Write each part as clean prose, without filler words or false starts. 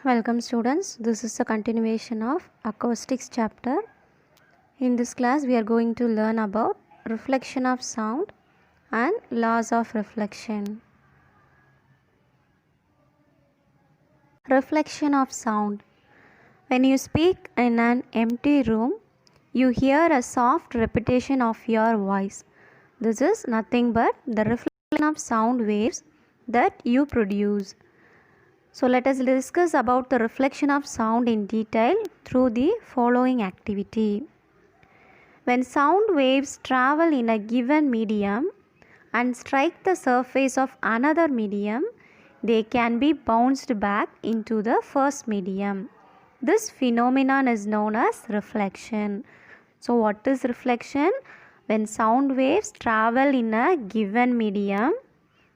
Welcome students, this is a continuation of acoustics chapter. In this class we are going to learn about reflection of sound and laws of reflection. Reflection of sound. When you speak in an empty room, you hear a soft repetition of your voice. This is nothing but the reflection of sound waves that you produce. So let us discuss about the reflection of sound in detail through the following activity. When sound waves travel in a given medium and strike the surface of another medium, they can be bounced back into the first medium. This phenomenon is known as reflection. So what is reflection? When sound waves travel in a given medium,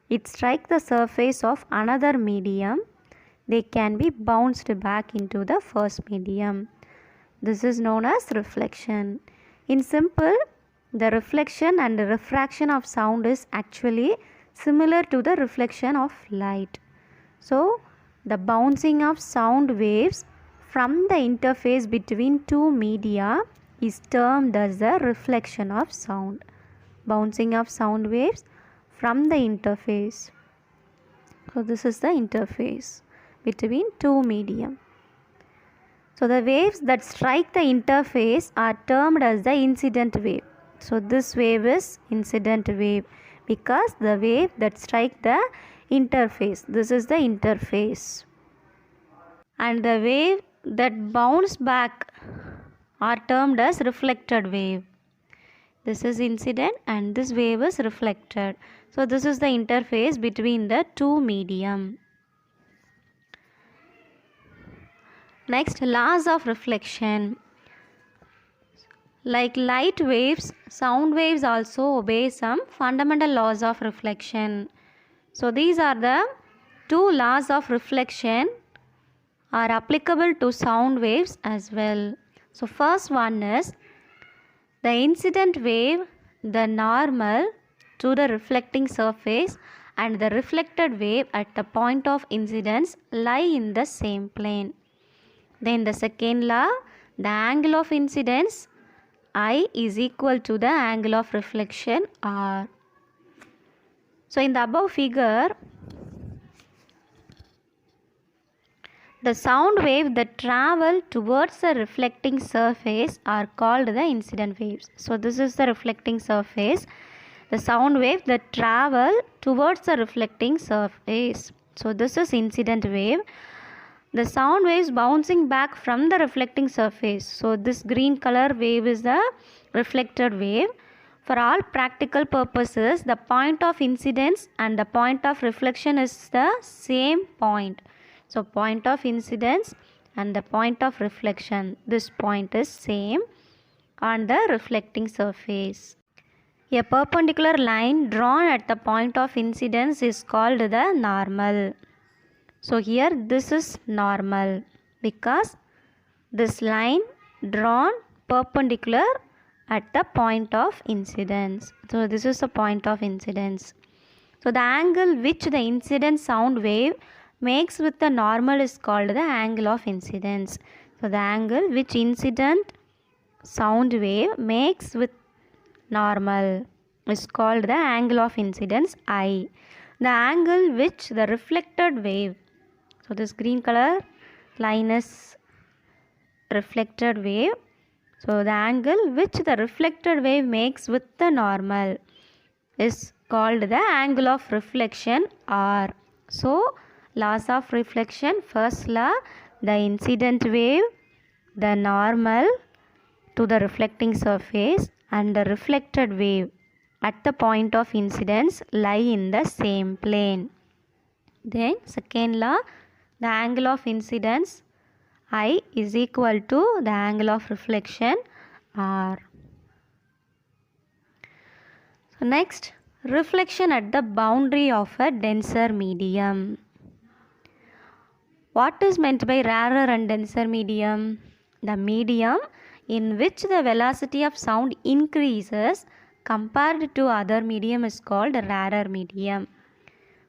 it strikes the surface of another medium, they can be bounced back into the first medium. This is known as reflection. In simple, the reflection and refraction of sound is actually similar to the reflection of light. So, the bouncing of sound waves from the interface between two media is termed as the reflection of sound. Bouncing of sound waves from the interface. So, this is the interface between two medium. So the waves that strike the interface are termed as the incident wave. So this wave is incident wave because the wave that strike the interface, this is the interface. And the wave that bounce back are termed as reflected wave. This is incident and this wave is reflected. So this is the interface between the two medium. Next, laws of reflection. Like light waves, sound waves also obey some fundamental laws of reflection. So these are the two laws of reflection are applicable to sound waves as well. So first one is the incident wave, the normal to the reflecting surface and the reflected wave at the point of incidence lie in the same plane. Then the second law, the angle of incidence I is equal to the angle of reflection R. So in the above figure, the sound wave that travel towards the reflecting surface are called the incident waves. So this is the reflecting surface. The sound wave that travel towards the reflecting surface. So this is incident wave. The sound waves bouncing back from the reflecting surface. So this green color wave is the reflected wave. For all practical purposes, the point of incidence and the point of reflection is the same point. So point of incidence and the point of reflection, this point is same on the reflecting surface. A perpendicular line drawn at the point of incidence is called the normal. So here this is normal because this line drawn perpendicular at the point of incidence. So this is the point of incidence. So the angle which the incident sound wave makes with the normal is called the angle of incidence. So the angle which incident sound wave makes with normal is called the angle of incidence I. The angle which the reflected wave, so this green color line is reflected wave. So the angle which the reflected wave makes with the normal is called the angle of reflection R. So laws of reflection, first law, the incident wave, the normal to the reflecting surface and the reflected wave at the point of incidence lie in the same plane. Then second law, the angle of incidence I is equal to the angle of reflection R. So next, reflection at the boundary of a denser medium. What is meant by rarer and denser medium? The medium in which the velocity of sound increases compared to other medium is called rarer medium.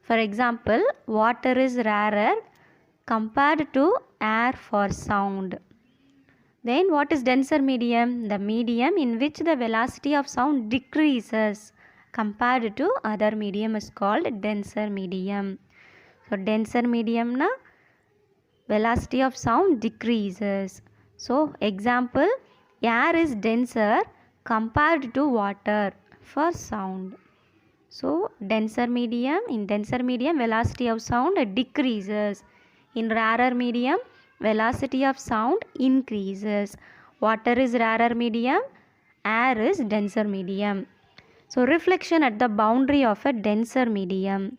For example, water is rarer compared to air for sound. Then what is denser medium? The medium in which the velocity of sound decreases compared to other medium is called denser medium. So denser medium na velocity of sound decreases. So example, air is denser compared to water for sound. So denser medium, in denser medium velocity of sound decreases. In rarer medium velocity of sound increases. Water is rarer medium, air is denser medium. So reflection at the boundary of a denser medium.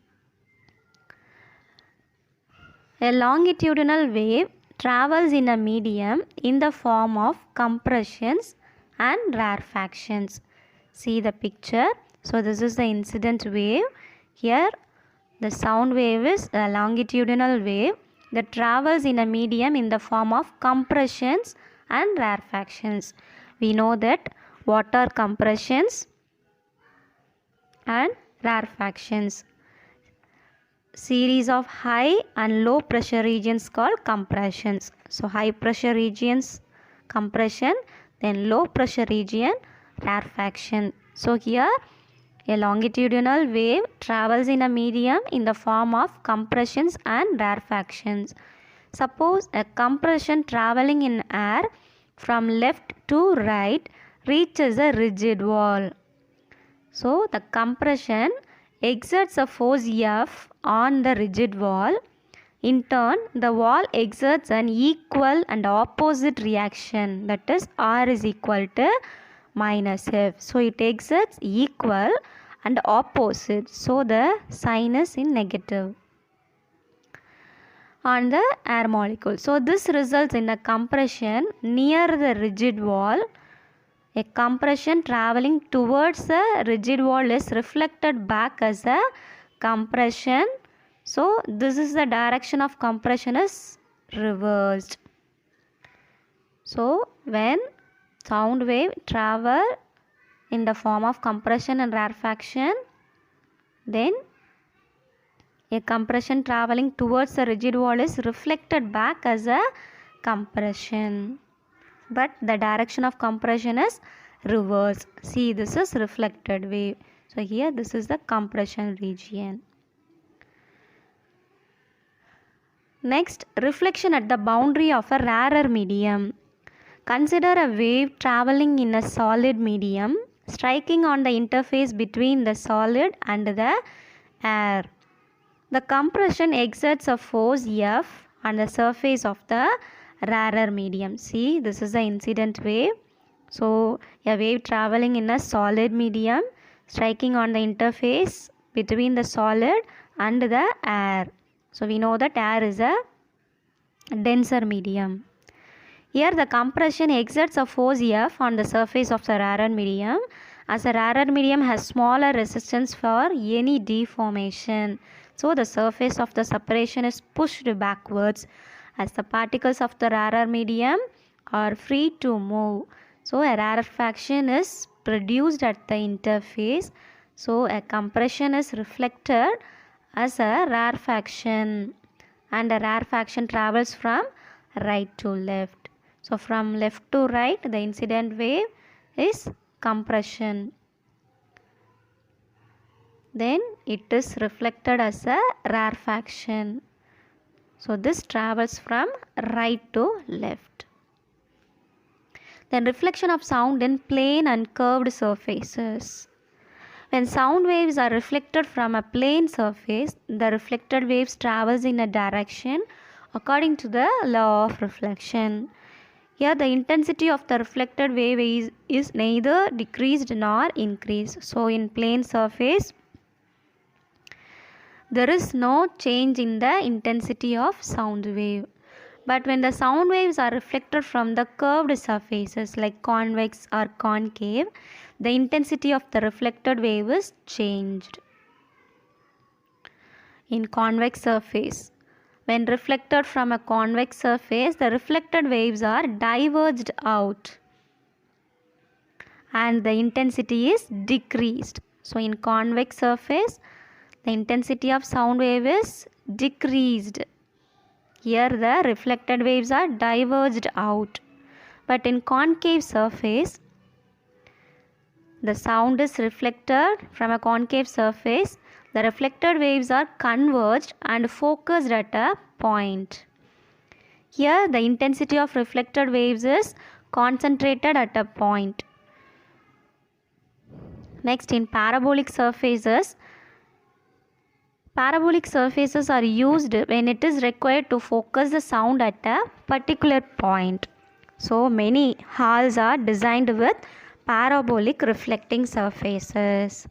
A longitudinal wave travels in a medium in the form of compressions and rarefactions. See the picture. So this is the incident wave. Here the sound wave is a longitudinal wave that travels in a medium in the form of compressions and rarefactions. We know that water compressions and rarefactions. Series of high and low pressure regions called compressions. So high pressure regions compression, then low pressure region rarefaction. So here a longitudinal wave travels in a medium in the form of compressions and rarefactions. Suppose a compression traveling in air from left to right reaches a rigid wall. So the compression exerts a force F on the rigid wall. In turn, the wall exerts an equal and opposite reaction, that is R is equal to minus F. So it exerts equal and opposite. So the sign is in negative on the air molecule. So this results in a compression near the rigid wall. A compression traveling towards a rigid wall is reflected back as a compression. So this is the direction of compression is reversed. So when sound wave travel in the form of compression and rarefaction, then a compression traveling towards the rigid wall is reflected back as a compression, but the direction of compression is reversed. See, this is reflected wave. So here this is the compression region. Next, reflection at the boundary of a rarer medium. Consider a wave traveling in a solid medium striking on the interface between the solid and the air. The compression exerts a force F on the surface of the rarer medium. See, this is the incident wave. So a wave traveling in a solid medium striking on the interface between the solid and the air. So we know that air is a denser medium. Here the compression exerts a force F on the surface of the rarer medium, as the rarer medium has smaller resistance for any deformation. So the surface of the separation is pushed backwards as the particles of the rarer medium are free to move. So a rarefaction is produced at the interface. So a compression is reflected as a rarefaction, and a rarefaction travels from right to left. So from left to right the incident wave is compression. Then it is reflected as a rarefaction. So this travels from right to left. Then reflection of sound in plane and curved surfaces. When sound waves are reflected from a plane surface, the reflected waves travels in a direction according to the law of reflection. Here the intensity of the reflected wave is neither decreased nor increased. So in plane surface, there is no change in the intensity of sound wave. But when the sound waves are reflected from the curved surfaces like convex or concave, the intensity of the reflected wave is changed. In convex surface, when reflected from a convex surface, the reflected waves are diverged out and the intensity is decreased. So in convex surface, the intensity of sound wave is decreased Here the reflected waves are diverged out. But in concave surface, the sound is reflected from a concave surface. The reflected waves are converged and focused at a point. Here the intensity of reflected waves is concentrated at a point. Next, in parabolic surfaces are used when it is required to focus the sound at a particular point. So many halls are designed with parabolic reflecting surfaces.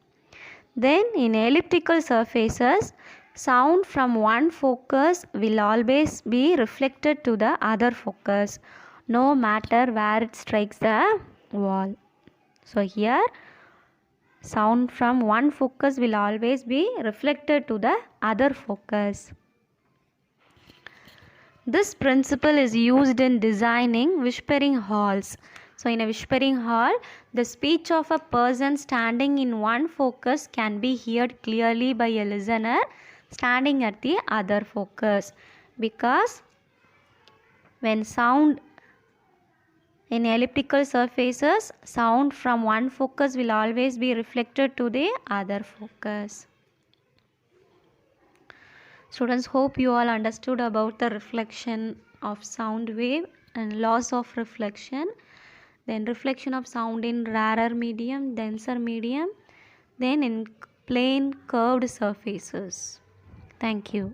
Then in elliptical surfaces, sound from one focus will always be reflected to the other focus, no matter where it strikes the wall. So here sound from one focus will always be reflected to the other focus. This principle is used in designing whispering halls. So in a whispering hall, the speech of a person standing in one focus can be heard clearly by a listener standing at the other focus, because when sound in elliptical surfaces, sound from one focus will always be reflected to the other focus. Students, hope you all understood about the reflection of sound wave and loss of reflection, then reflection of sound in rarer medium, denser medium, then in plane curved surfaces. Thank you.